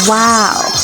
Wow!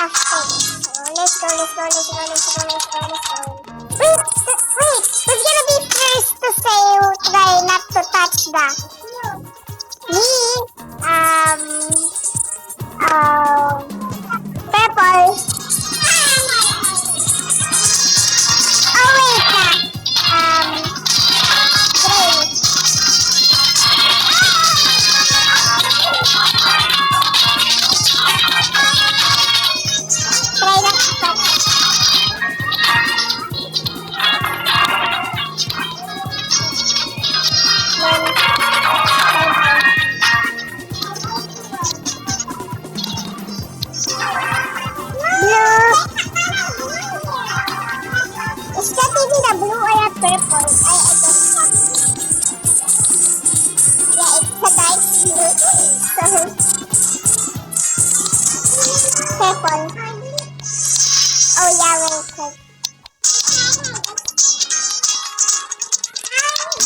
after this. So let's go. Wait, who's gonna be first to say try not to touch the me? Purple. Oh wait, gray. Try not to touch. Is that even the blue or a purple? I guess. Yeah, it's a dark blue. So, purple. Oh yeah, wait.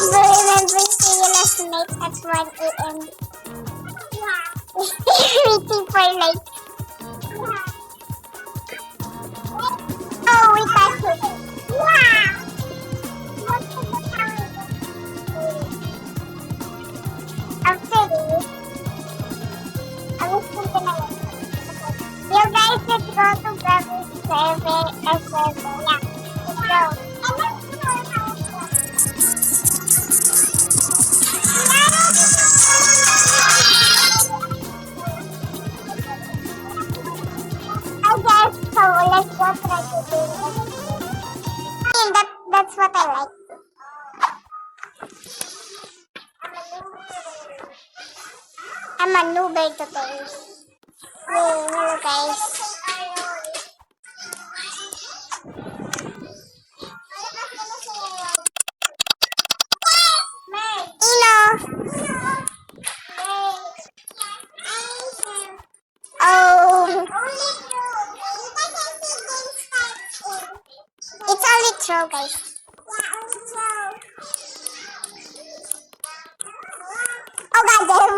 Remember seeing your last mate at 1 a.m. Waiting for light. Oh, we passed it. After this, I was thinking of it. You guys, let's go to Bravo 7 S7. Yeah, let's go. I guess so. Let's go try to do it. I mean, that's what I like. I'm a noober today. Hello guys. Ino. Oh. It's only true, guys. Oh god damn.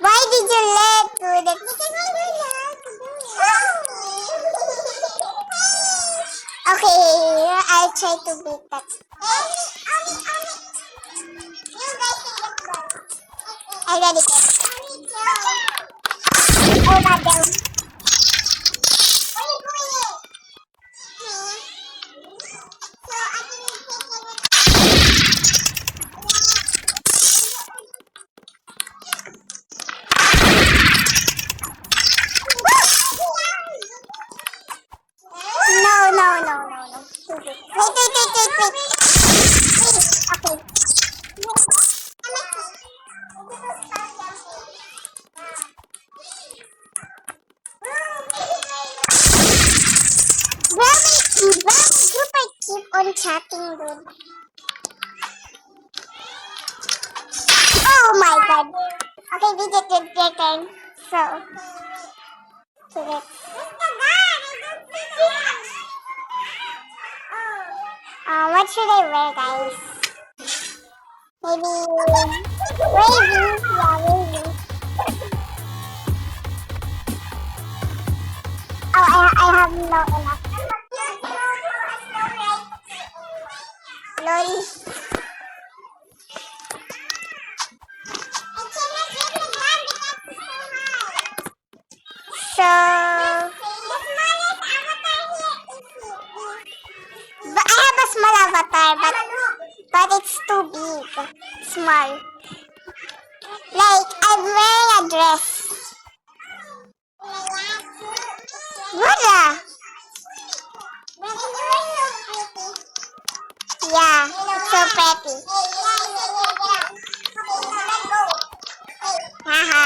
Why did you let do that? Okay, I'll try to beat that. I already did. Oh god damn. No. Wait. Okay. Where group I keep on chatting with? Oh my god. Okay, we did your turn. So let's. What should I wear, guys? Maybe wavy. Yeah, wavy. Oh, I have no enough. Lol. So, I have a small avatar, but it's too big. Small. Like, I'm wearing a dress. Voila! Yeah, it's so pretty. Haha.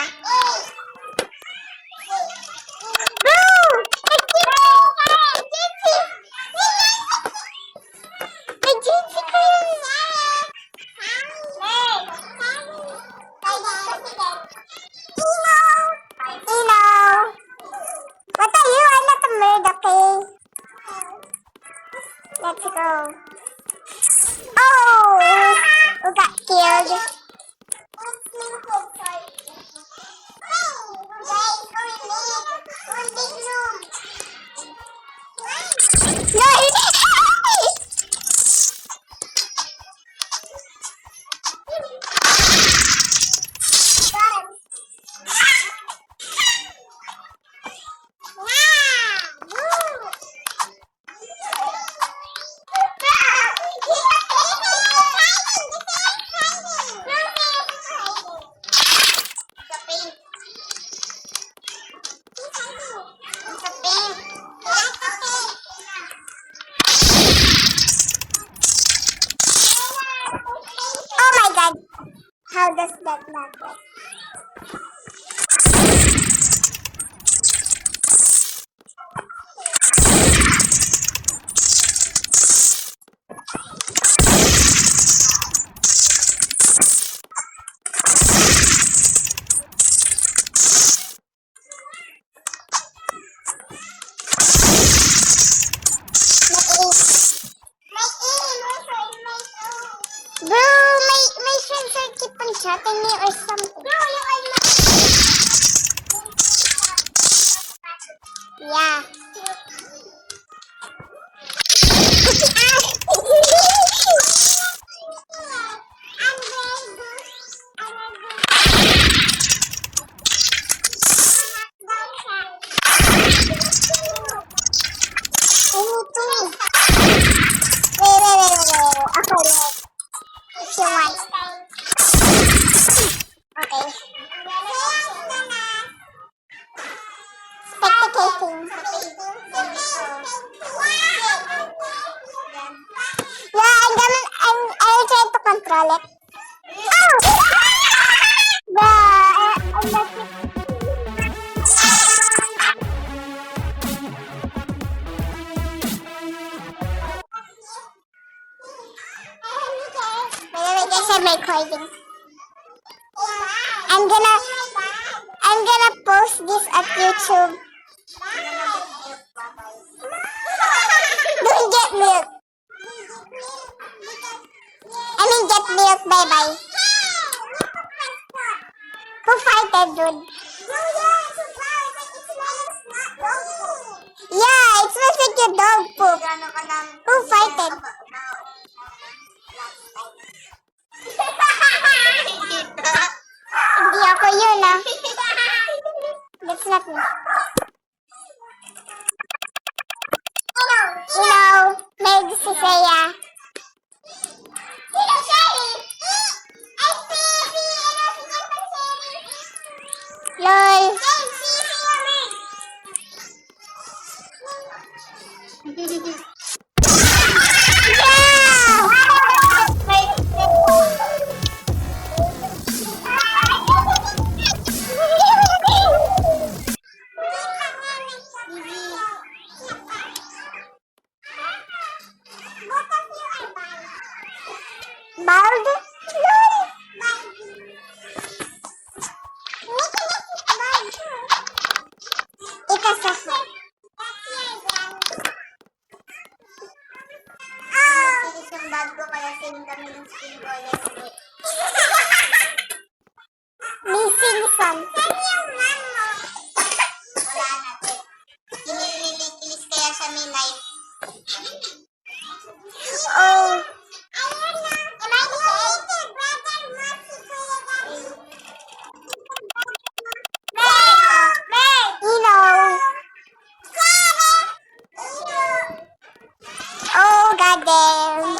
Let's go. Oh! who got killed. Oh my god! How does that matter? Bro, my friends are keep on chatting me or something. No, you are not. Yeah. Wait. If you want. Okay. Spectating. Yeah, I'll try to control it. Oh! I'm not Wait, guys, I'm recording. I'm gonna post this at YouTube. Don't get milk. I mean, get milk. Bye bye. Who farted, dude? Yeah, it smells like your dog poop. Who farted? Hindi ako yun, ah. That's not me. Meg si Saya. LOL. Bald? Ito sa isang bag ko kaya same kami ng skin ko yesterday. Missing son. Wala natin. Inilis kaya siya may knife. Oh. Oh, goddamn.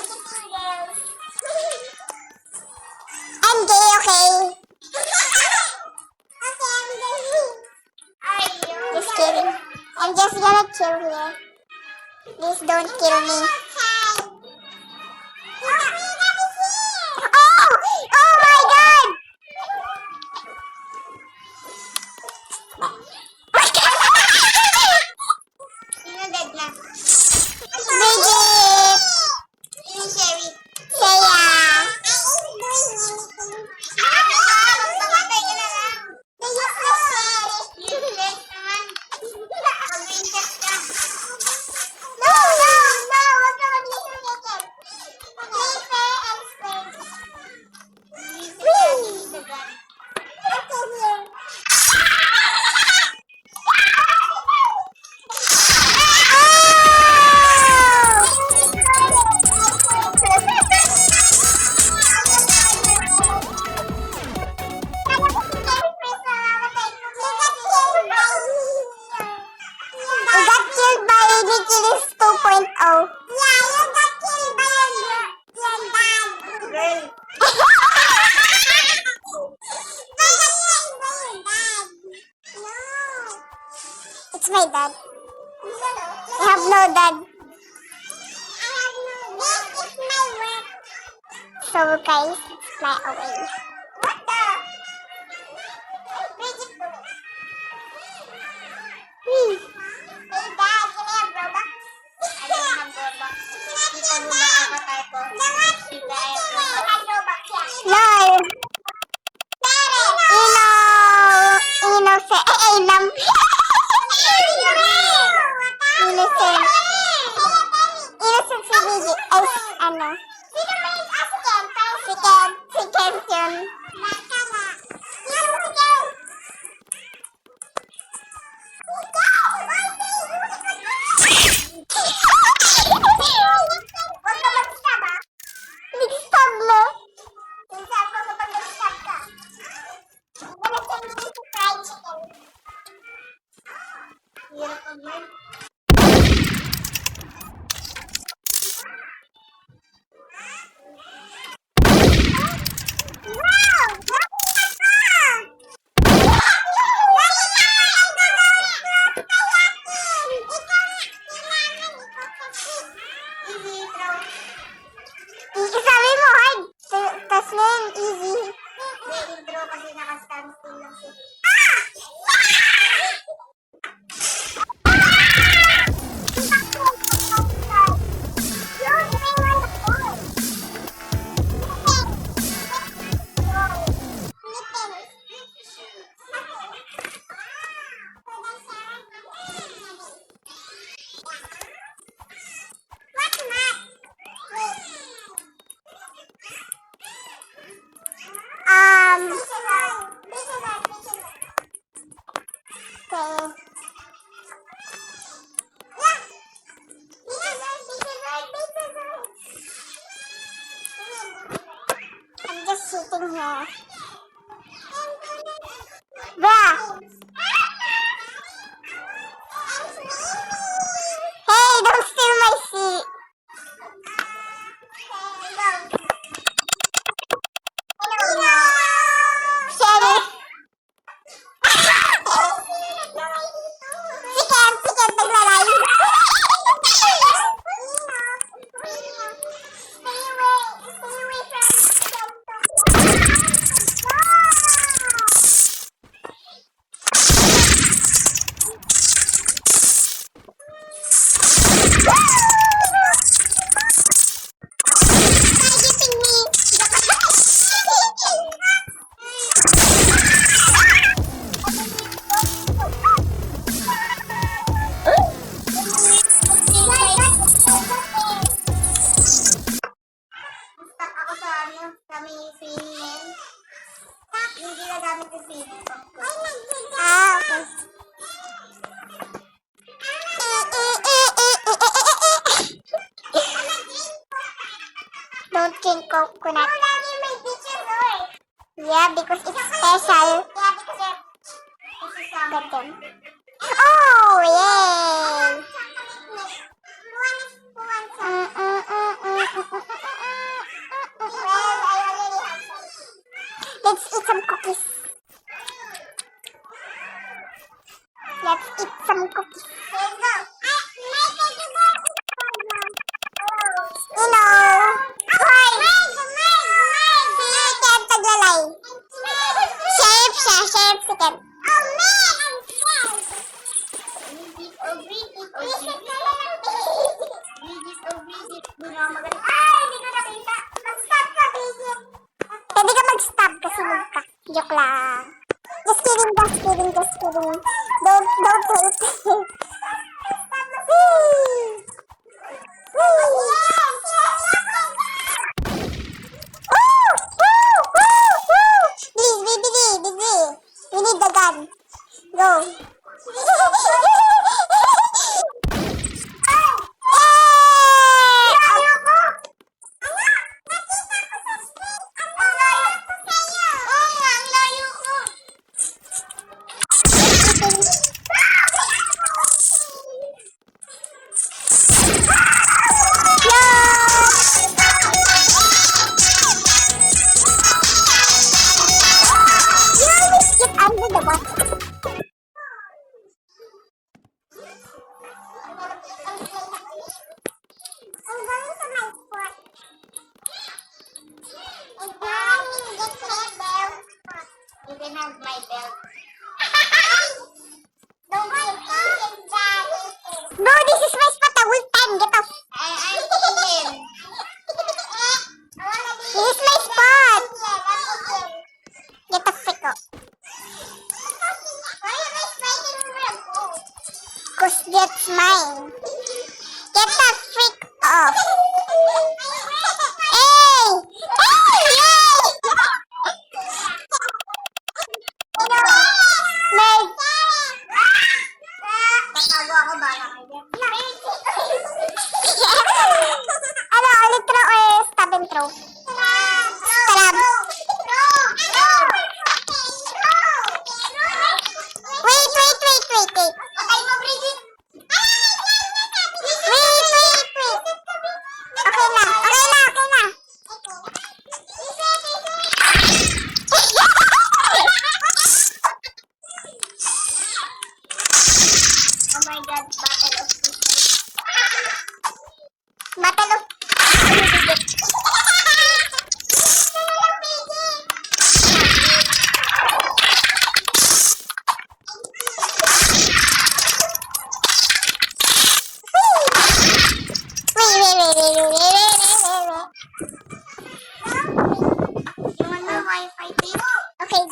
I'm gay, okay? Just kidding. I'm just gonna chill here. Please don't kill me. Oh! Oh my god! Sino dead na? Bridget! So guys, fly away. What the? Bridget to it. Hey dad, can I have Robux? I don't have Robux. Kita mo ba avatar ko? Kita I have Robux, yeah. LOL! Innocent. Innocent. Innocent si Gigi. Ay, ano? Sino ba yung asikan? Si Ken yun. Huwag ka mag-stab, ha? Nag-stab mo? Nag-stab ko kapag nag-stab ka. Wala siyang hindi sa fried chicken. Hirap ang man. Sabi mo hard, tas na yun, easy. Intro kasi naka-standstill lang siya. I'm just sitting here. Bruh! Hey, don't steal my seat! Sheriff! Sikat, naglalay! Don't drink coconut. Yeah, because it's special. Yeah, because it's oh, yay! Let's eat some cookies. Let's eat some cookies. You know, Sheriff chicken. Pwede ka mag-stop kasi ka. Joke lang. Just kidding. Don't hate. Busy. We need the gun. Go. okay na. Okay na, okay na. Oh my God, Battle of Pieces. Battle of You want the Wi-Fi, please? Okay,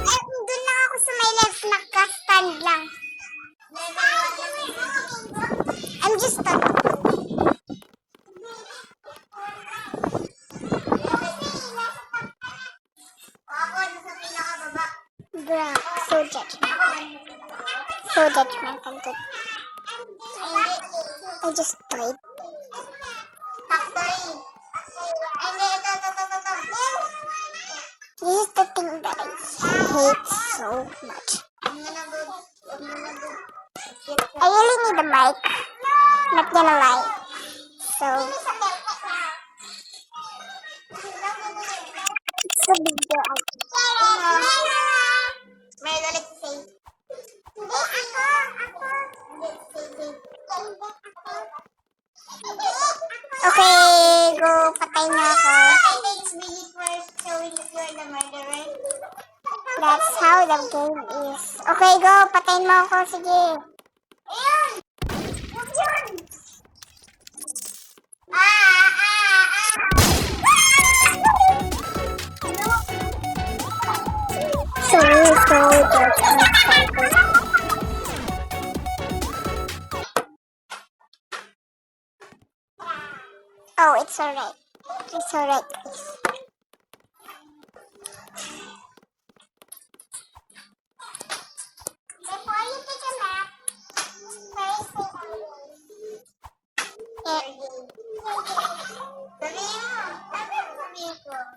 ay, doon lang ako sa may left, naka-stand lang. I'm just Bruh, so judgmental. So judgmental. Good. I just played. This is the thing that I hate so much. I really need a mic. Not gonna lie. So it's a big deal. May ulit si Say. Hindi Okay, go. Patay na ako. It's really worth showing that you're the murderer. That's how the game is. Okay, go. Patayin mo ako. Sige. Ayan! Huwag yun! Sorry, Oh, it's alright. It's alright, please. Before you take a nap, first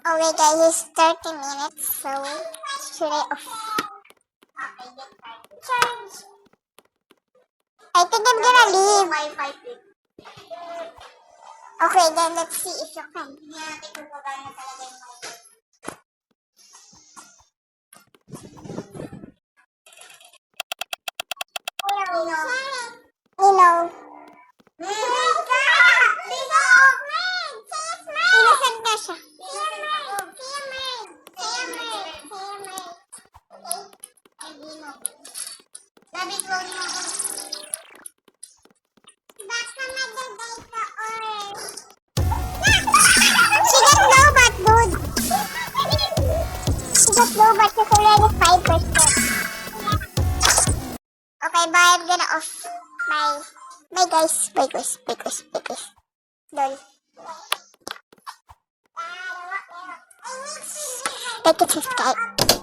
Okay guys, it's 30 minutes, so should I off? Charge. I think I'm gonna leave. Okay, then let's see if you can. Nino. Innocent na siya. Baka madagay ka or... She got low-bat, dude. She got low-bat kasi already 5%. Okay, bye. I'm gonna off. Bye. Bye, guys. Bye, guys. Bye, guys. Bye, guys. Lol. Like and subscribe.